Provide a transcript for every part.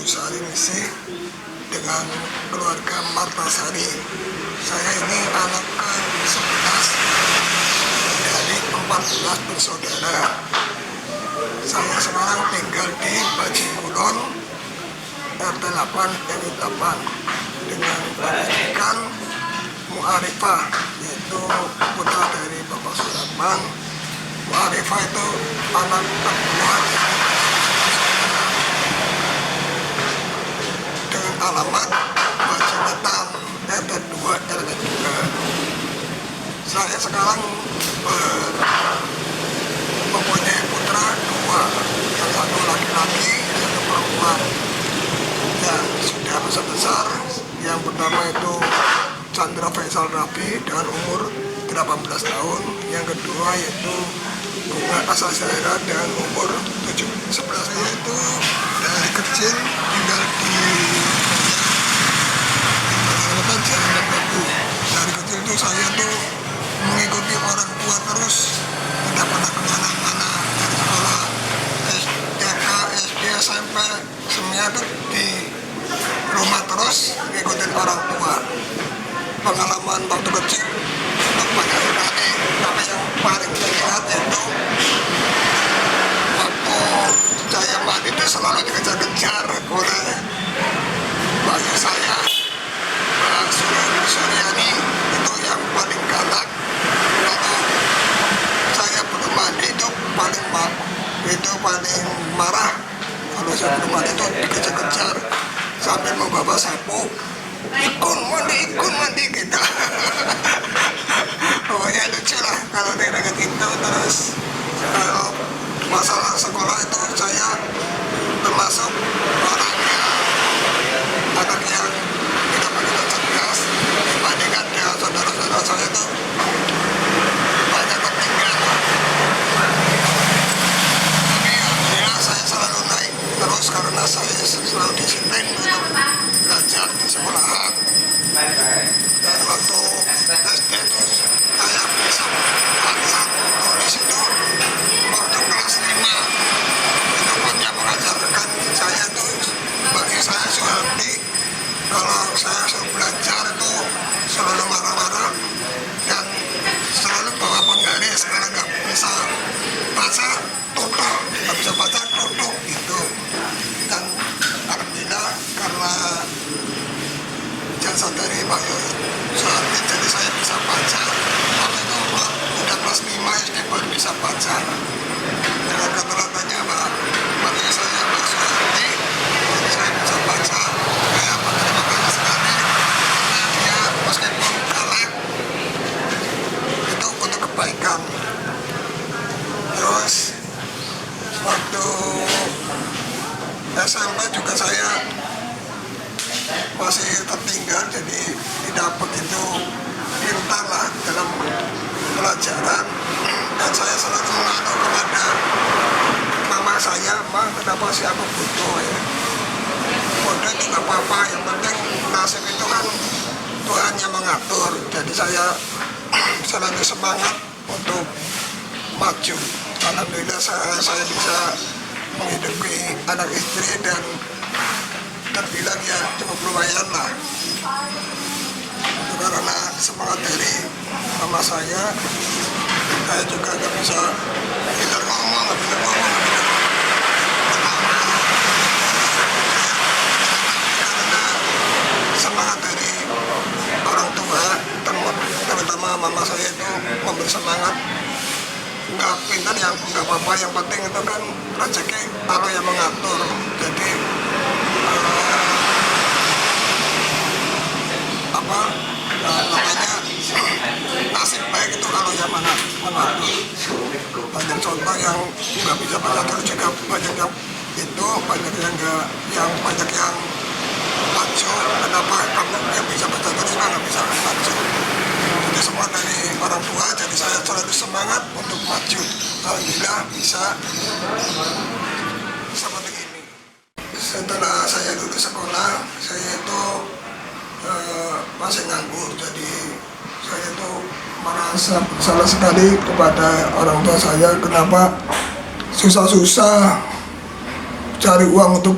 Busari Misi dengan keluarga Martasari. Saya ini anak ke-11 dari 14 bersaudara. Saya sekarang tinggal di Bajingkulon RT 8 RW 8 dengan pendidikan Mu'arifah, yaitu putra dari Bapak Suratman. Mu'arifah itu anak kedua dengan alamat Bajingwetan RT 2 RW 3. Saya sekarang mempunyai putra dua, yang satu laki-laki, yang satu perempuan, yang sudah besar-besar. Yang pertama itu Chandra Faisal Rafi dengan umur 18 tahun, yang kedua yaitu Bunga Asal Zahra dengan umur 7. Sebelah saya itu dari kecil tinggal di Jalan Babu. Dari kecil itu saya tuh mengikuti orang tua terus, tidak pernah kemana-mana. Dari sekolah TK, SD, SMP, semuanya tuh di rumah terus ngikutin orang tua. Pengalaman waktu kecil banyak sekali, tapi yang paling saya ingat itu waktu saya mati itu selalu dikejar-kejar oleh bayi saya, Mbak Suryani. Itu yang paling galak. Kalau saya belum mandi itu paling marah. Kalau saya belum mandi itu dikejar-kejar sambil membawa sapu, ikut mandi kita. Pokoknya lucu lah kalau dengan itu. Terus kalau masalah sekolah itu saya termasuk orang yang tidak begitu cerdas dibandingkan dengan saudara-saudara saya itu banyak ketinggalan. Tapi alhamdulillah saya selalu naik terus karena saya selalu disiplin untuk belajar di sekolahan. Dan waktu SD itu saya bisa baca tulis itu waktu kelas 5. Itu pun yang mengajarkan saya itu, bagi saya Soehardi, kalau saya suruh belajar itu selalu marah-marah dan selalu bawa penggaris. Kalau nggak bisa baca, tutup, nggak bisa baca, tutup gitu. Dan alhamdulillah karena jasa dari Pak Soehardi, jadi saya bisa baca. Waktu itu udah kelas 5 SD baru bisa baca. Dengan kata-katanya Pak saya Pak Soehardi, jadi saya bisa baca. Kayak apa, terima kasih sekali. Karena dia meskipun galak itu untuk kebaikan. Terus waktu SMP juga saya masih tertinggal, jadi tidak begitu pintar lah dalam pelajaran. Dan saya selalu mengadu kepada mama saya, "Ma, kenapa sih aku butuh ya? Bodoh itu gak apa-apa, yang penting nasib itu kan Tuhan yang mengatur." Jadi saya selalu semangat untuk maju. Alhamdulillah saya bisa menghidupi anak istri dan terbilang ya cukup lumayan lah. Itu karena semangat dari mama saya juga nggak bisa pintar ngomong, nggak bisa karena semangat dari orang tua, terutama mama saya itu memberi semangat. Nggak pintar yang nggak apa-apa, yang penting itu kan rezeki Allah yang mengatur. Jadi namanya nasib baik itu kalau yang mengatur. Banyak contoh yang nggak bisa baca tulis juga banyak yang itu, banyak yang nggak, yang banyak yang maju. Kenapa kamu yang bisa baca tulis nggak bisa maju? Jadi semua dari orang tua, jadi saya selalu semangat untuk maju. Alhamdulillah bisa seperti ini. Setelah saya lulus sekolah, saya itu masih nganggur, jadi saya itu merasa bersalah sekali kepada orang tua saya. Kenapa susah-susah cari uang untuk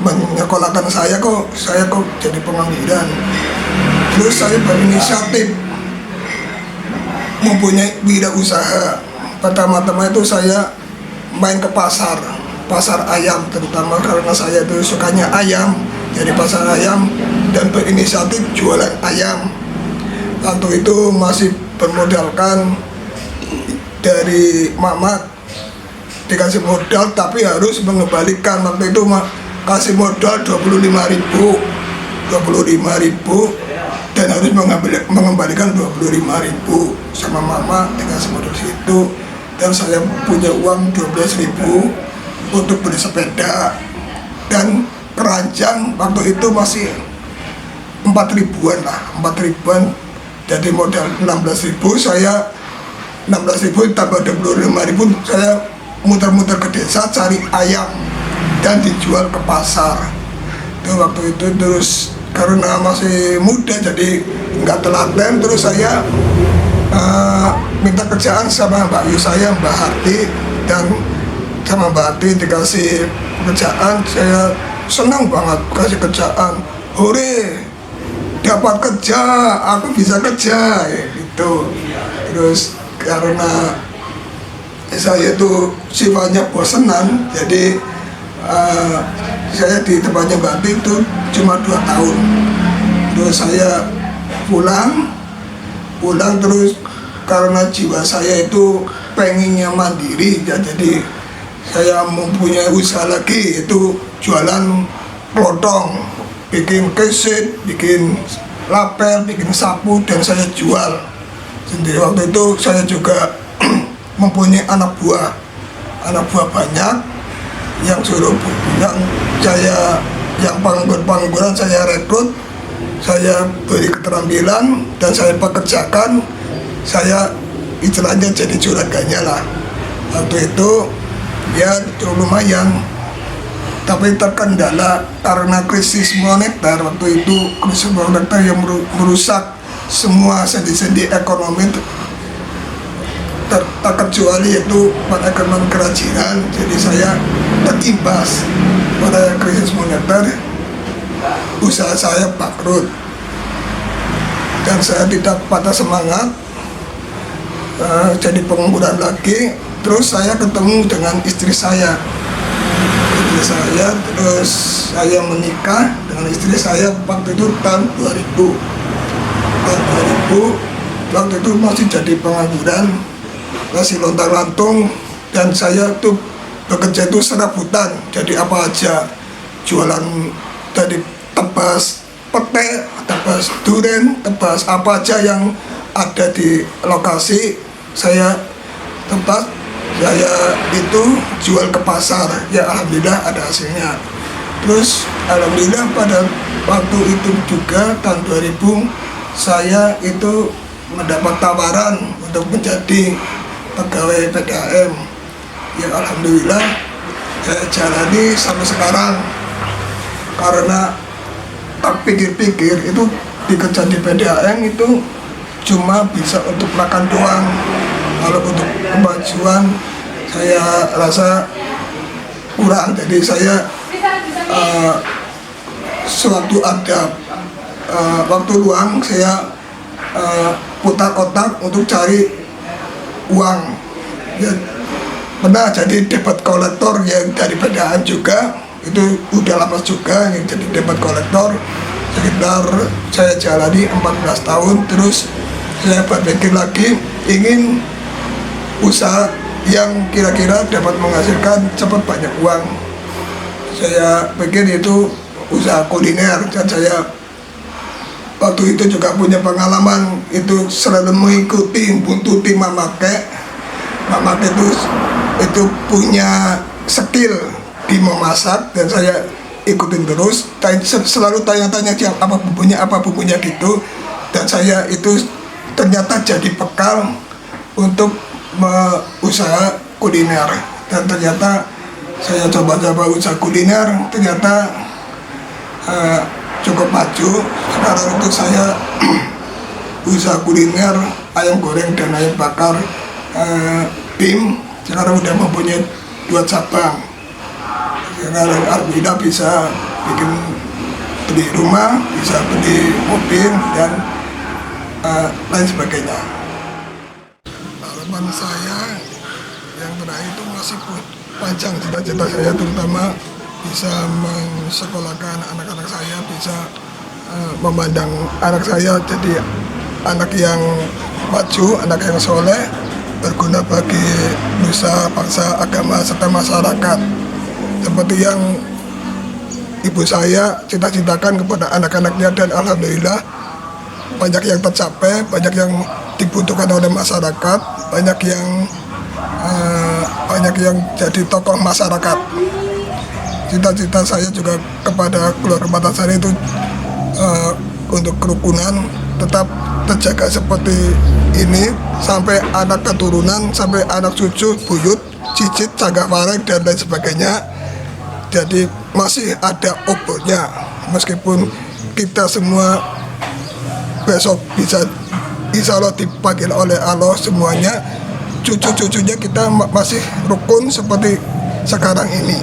menyekolahkan saya kok jadi pengangguran. Terus saya berinisiatif mempunyai wirausaha. Pertama-tama itu saya main ke pasar ayam, terutama karena saya itu sukanya ayam, jadi pasar ayam dan berinisiatif jualan ayam. Waktu itu masih bermodalkan dari mamat, dikasih modal tapi harus mengembalikan. Waktu itu kasih modal 25.000 dan harus mengembalikan 25.000 sama mama, dikasih modal situ. Dan saya punya uang 12.000 untuk beli sepeda dan keranjang. Waktu itu masih 4.000-an lah, 4.000-an. Jadi modal 16.000, saya 16.000 tambah 25.000, saya muter-muter ke desa cari ayam dan dijual ke pasar. Itu waktu itu. Terus karena masih muda jadi nggak telaten, terus saya minta kerjaan sama Mbak Yu saya, Mbak Harti, dan sama Mbak Harti dikasih pekerjaan. Saya senang banget kasih kerjaan, hore dapat kerja, aku bisa kerja gitu. Terus karena saya itu sifatnya bosenan, jadi saya di tempatnya Mbak Harti itu cuma 2 tahun. Terus saya pulang terus karena jiwa saya itu pengennya mandiri ya, jadi saya mempunyai usaha lagi, itu jualan kelotong, bikin keset, bikin lapel, bikin sapu, dan saya jual sendiri. Waktu itu saya juga mempunyai anak buah banyak yang suruh, yang pengangguran saya rekrut, saya beri keterampilan dan saya pekerjakan. Saya istilahnya jadi juraganya lah. Waktu itu ya lumayan, tapi terkendala karena krisis moneter. Waktu itu krisis moneter yang merusak semua sendi-sendi ekonomi, terkecuali itu ekonomi kerajinan. Jadi saya terimbas pada krisis moneter, usaha saya bangkrut dan saya tidak patah semangat, jadi pengangguran lagi. Terus saya ketemu dengan istri saya, terus saya menikah dengan istri saya waktu itu tahun 2000. Waktu itu masih jadi pengangguran, masih lontang-lantung, dan saya tuh bekerja itu serabutan, jadi apa aja, jualan dari tebas pete, tebas duren, tebas apa aja yang ada di lokasi saya tebas, saya itu jual ke pasar. Ya alhamdulillah ada hasilnya. Terus alhamdulillah pada waktu itu juga tahun 2000 saya itu mendapat tawaran untuk menjadi pegawai PDAM. Ya alhamdulillah saya jalani sampai sekarang. Karena tak pikir-pikir itu bekerja di PDAM itu cuma bisa untuk makan doang. Kalau untuk kemajuan saya rasa kurang. Jadi saya sewaktu ada waktu luang saya putar otak untuk cari uang. Ya, pernah jadi debt kolektor yang dari PDAM juga, itu udah lama juga yang jadi debt kolektor. Sekitar saya jalani 14 tahun. Terus saya berpikir lagi ingin usaha yang kira-kira dapat menghasilkan cepat banyak uang. Saya pikir itu usaha kuliner, dan saya waktu itu juga punya pengalaman itu selalu mengikuti buntuti Mamake. Mamake itu punya skill di memasak, dan saya ikutin terus, selalu tanya-tanya apa bumbunya gitu, dan saya itu ternyata jadi bekal untuk usaha kuliner. Dan ternyata saya coba-coba usaha kuliner, ternyata cukup maju. Sekarang itu saya usaha kuliner ayam goreng dan ayam bakar BIM sekarang udah mempunyai 2 cabang. Sekarang alhamdulillah bisa beli rumah, bisa beli mobil dan lain sebagainya. Harapan saya yang terakhir itu masih panjang cita-cita saya, terutama bisa mensekolahkan anak-anak saya, bisa memandang anak saya jadi anak yang maju, anak yang soleh, berguna bagi nusa, bangsa, agama, serta masyarakat. Seperti yang ibu saya cita-citakan kepada anak-anaknya, dan alhamdulillah banyak yang tercapai, banyak yang dibutuhkan oleh masyarakat, banyak yang jadi tokoh masyarakat. Cita-cita saya juga kepada keluarga Batasari itu untuk kerukunan tetap terjaga seperti ini sampai anak keturunan, sampai anak cucu, buyut, cicit, cagak fareng dan lain sebagainya. Jadi masih ada obronya, meskipun kita semua besok bisa insya Allah dipanggil oleh Allah semuanya, cucu-cucunya kita masih rukun seperti sekarang ini.